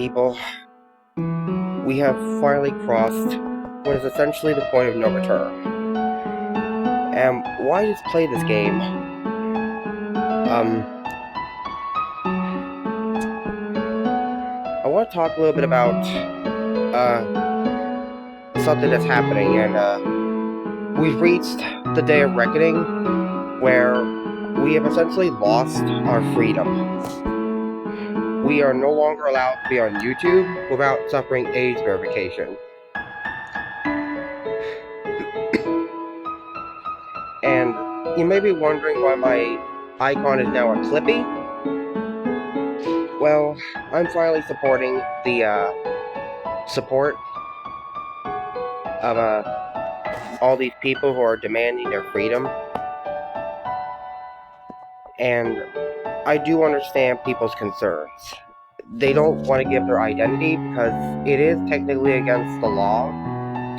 people, we have finally crossed what is essentially the point of no return. And why just play this game? I want to talk a little bit about something that's happening, and we've reached the day of reckoning where we have essentially lost our freedom. We are no longer allowed to be on YouTube without suffering age verification. And you may be wondering why my icon is now a Clippy. Well, I'm finally supporting the support of all these people who are demanding their freedom. And I do understand people's concerns. They don't want to give their identity because it is technically against the law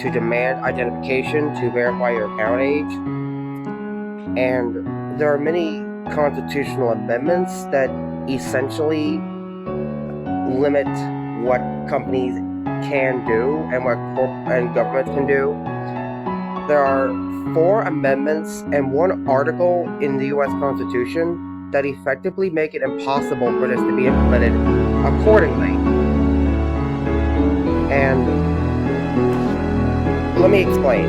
to demand identification to verify your account age. And there are many constitutional amendments that essentially limit what companies can do and what governments can do. There are 4 amendments and 1 article in the US Constitution that effectively make it impossible for this to be implemented accordingly. And let me explain.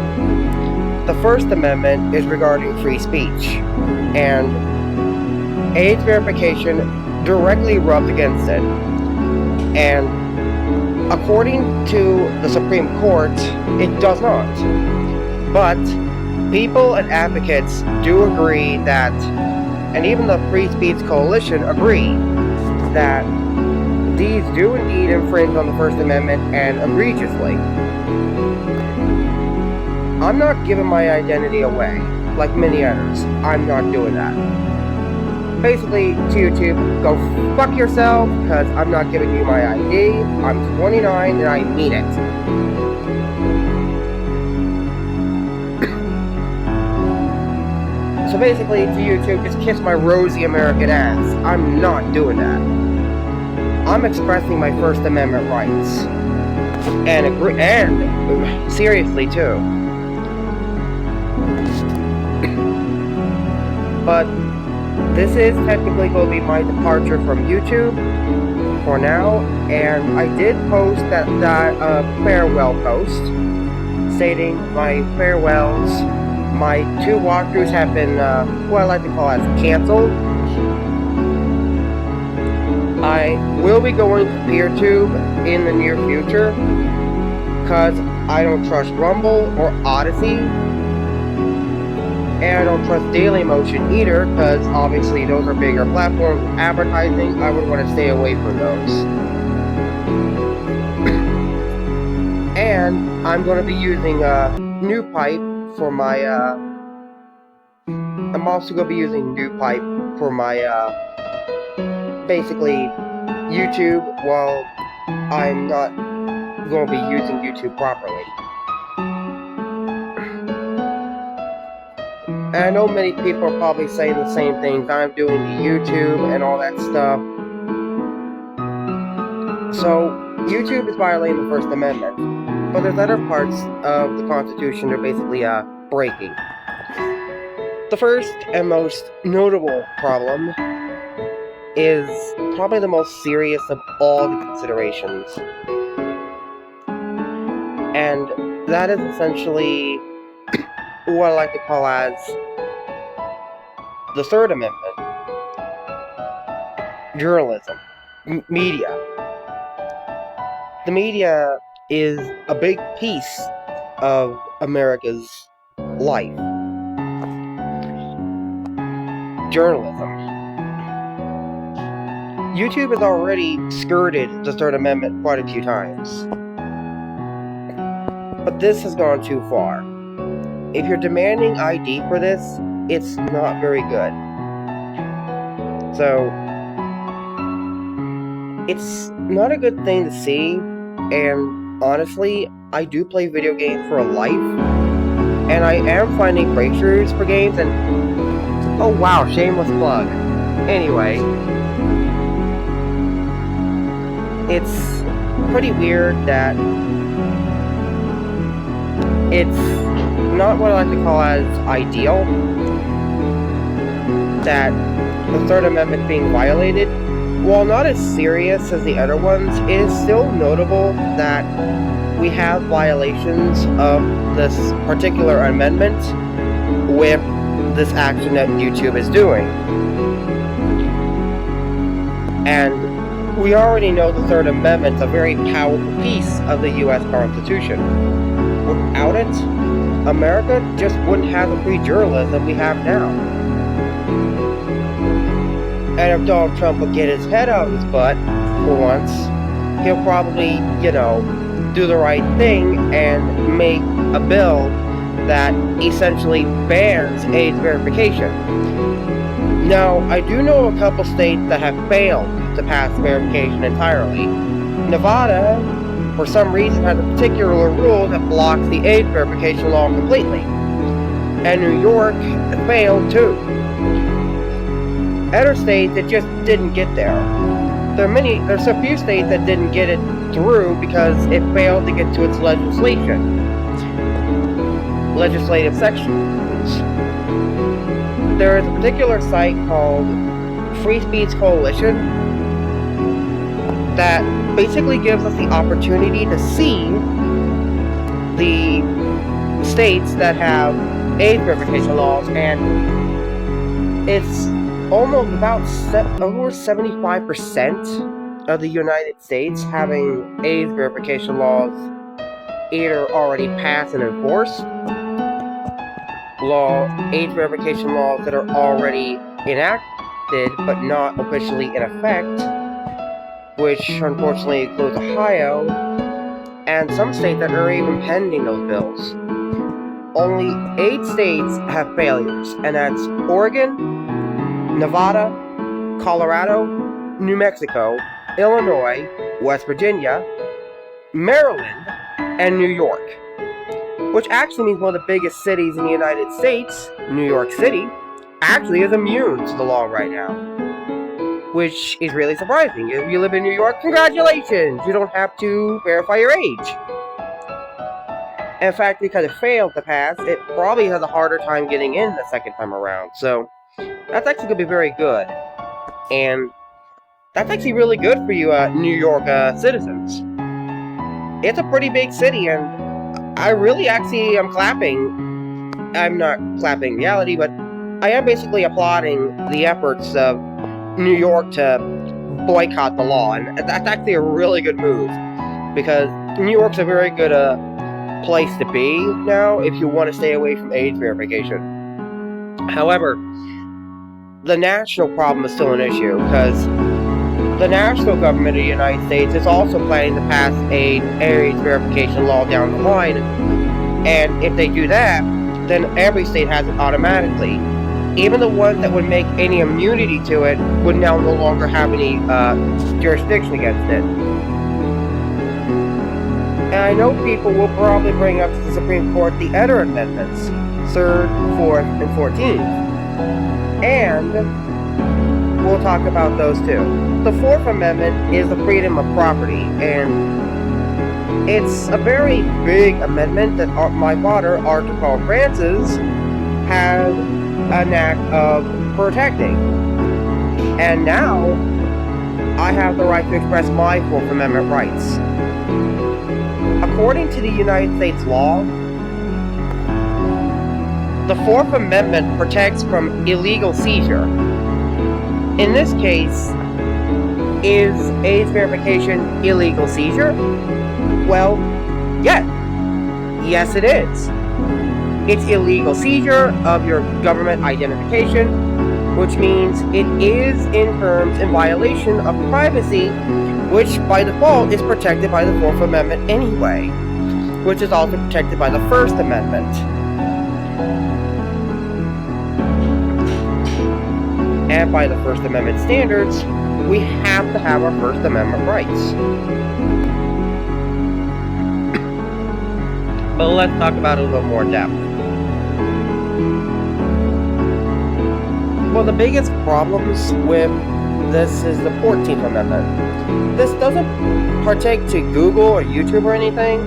The First Amendment is regarding free speech, and age verification directly rubs against it. And according to the Supreme Court, it does not. But people and advocates do agree that, and even the Free Speech Coalition agree, that these do indeed infringe on the First Amendment, and egregiously. I'm not giving my identity away, like many others. I'm not doing that. Basically, to YouTube, go fuck yourself, because I'm not giving you my ID. I'm 29 and I mean it. So basically, to YouTube, just kiss my rosy American ass. I'm not doing that. I'm expressing my First Amendment rights. And seriously, too. But this is technically going to be my departure from YouTube for now, and I did post that farewell post stating my farewells. My 2 walkthroughs have been, what I like to call as canceled. I will be going to PeerTube in the near future because I don't trust Rumble or Odyssey. And I don't trust Dailymotion either, because obviously those are bigger platforms with advertising. I would want to stay away from those. And I'm going to be using NewPipe for my, I'm also going to be using NewPipe for my, basically, YouTube, while I'm not going to be using YouTube properly. And I know many people are probably saying the same things I'm doing to YouTube and all that stuff. So, YouTube is violating the First Amendment. But there's other parts of the Constitution that are basically breaking. The first and most notable problem is probably the most serious of all the considerations. And that is essentially what I like to call as the Third Amendment. Journalism. Media. The media is a big piece of America's life. Journalism. YouTube has already skirted the Third Amendment quite a few times. But this has gone too far. If you're demanding ID for this, it's not very good. So, it's not a good thing to see, and honestly, I do play video games for a life, and I am finding breakthroughs for games, and oh wow, shameless plug. Anyway, it's pretty weird that it's not what I like to call as ideal that the Third Amendment being violated. While not as serious as the other ones, it is still notable that we have violations of this particular amendment with this action that YouTube is doing. And we already know the Third Amendment is a very powerful piece of the US Constitution. Without it, America just wouldn't have the free journalism we have now. And if Donald Trump would get his head out of his butt for once, he'll probably, do the right thing and make a bill that essentially bans AIDS verification. Now, I do know a couple states that have failed to pass verification entirely. Nevada, for some reason, has a particular rule that blocks the AIDS verification law completely. And New York failed too. Other states, it just didn't get there. There's a few states that didn't get it through because it failed to get to its legislative sections. There is a particular site called Free Speech Coalition that basically gives us the opportunity to see the states that have AIDS verification laws, and it's almost about over 75% of the United States having AIDS verification laws either already passed and enforced, AIDS verification laws that are already enacted but not officially in effect, which unfortunately includes Ohio, and some states that are even pending those bills. Only 8 states have failures, and that's Oregon, Nevada, Colorado, New Mexico, Illinois, West Virginia, Maryland, and New York. Which actually means one of the biggest cities in the United States, New York City, actually is immune to the law right now. Which is really surprising. If you live in New York, congratulations! You don't have to verify your age. In fact, because it failed to pass, it probably has a harder time getting in the second time around. So, that's actually going to be very good. And that's actually really good for you New York citizens. It's a pretty big city, and I really actually am clapping. I'm not clapping reality, but I am basically applauding the efforts of New York to boycott the law, and that's actually a really good move, because New York's a very good place to be now if you want to stay away from AIDS verification. However, the national problem is still an issue, because the national government of the United States is also planning to pass an AIDS verification law down the line, and if they do that, then every state has it automatically. Even the ones that would make any immunity to it would now no longer have any jurisdiction against it. And I know people will probably bring up to the Supreme Court the other amendments, 3rd, 4th, and 14th. And we'll talk about those too. The 4th Amendment is the freedom of property, and it's a very big amendment that my father, Arthur Paul Francis, had a knack of protecting. And now, I have the right to express my 4th Amendment rights. According to the United States law, the 4th Amendment protects from illegal seizure. In this case, is AIDS verification illegal seizure? Well, yes. Yes, it is. It's illegal seizure of your government identification, which means it is in terms in violation of privacy, which by default is protected by the 4th Amendment anyway, which is also protected by the 1st Amendment. And by the First Amendment standards, we have to have our First Amendment rights. But let's talk about it a little more in depth. Well, the biggest problems with this is the 14th Amendment. This doesn't partake to Google or YouTube or anything.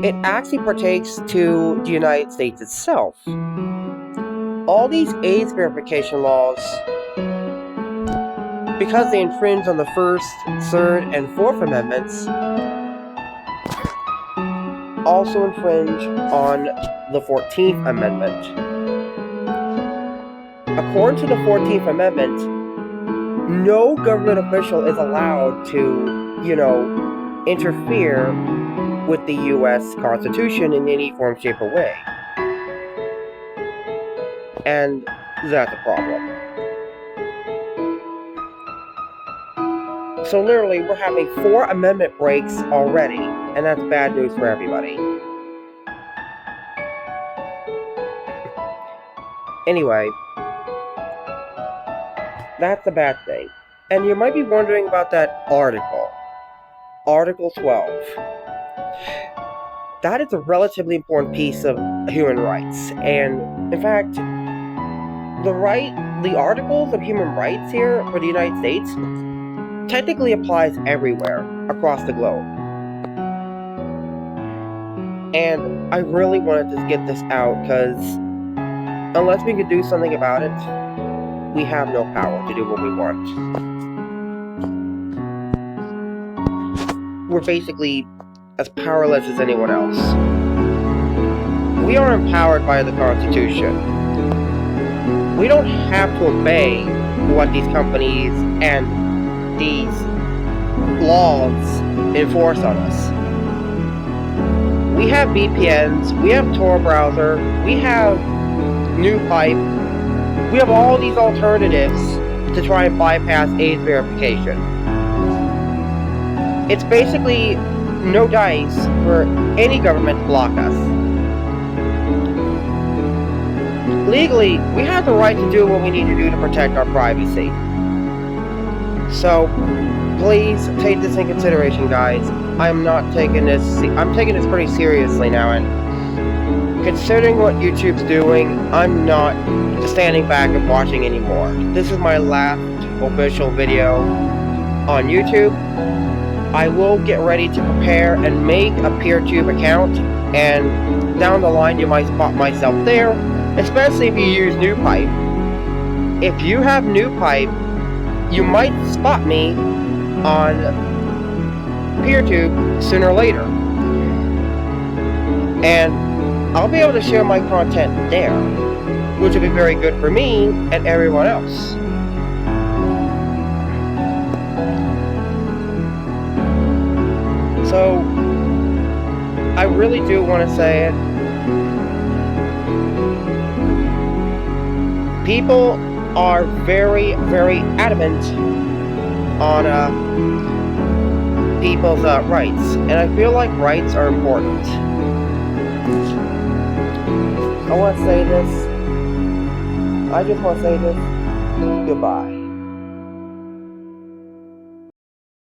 It actually partakes to the United States itself. All these AIDS verification laws, because they infringe on the First, Third, and Fourth Amendments, also infringe on the 14th Amendment. According to the 14th Amendment, no government official is allowed to, interfere with the U.S. Constitution in any form, shape, or way. And that's a problem. So literally, we're having 4 amendment breaks already, and that's bad news for everybody. Anyway, that's a bad thing. And you might be wondering about that article. Article 12. That is a relatively important piece of human rights. And, in fact, the articles of human rights here for the United States technically applies everywhere across the globe. And I really wanted to get this out because unless we can do something about it, we have no power to do what we want. We're basically as powerless as anyone else. We are empowered by the Constitution. We don't have to obey what these companies and these laws enforce on us. We have VPNs, we have Tor browser, we have NewPipe, we have all these alternatives to try and bypass AIDS verification. It's basically no dice for any government to block us. Legally, we have the right to do what we need to do to protect our privacy. So, please take this in consideration, guys. I'm taking this pretty seriously now, and considering what YouTube's doing, I'm not standing back and watching anymore. This is my last official video on YouTube. I will get ready to prepare and make a PeerTube account, and down the line you might spot myself there, especially if you use NewPipe. If you have NewPipe, you might spot me on PeerTube sooner or later. And I'll be able to share my content there, which will be very good for me and everyone else. So, I really do want to say it. People are very, very adamant on people's rights, and I feel like rights are important. I just want to say this. Goodbye.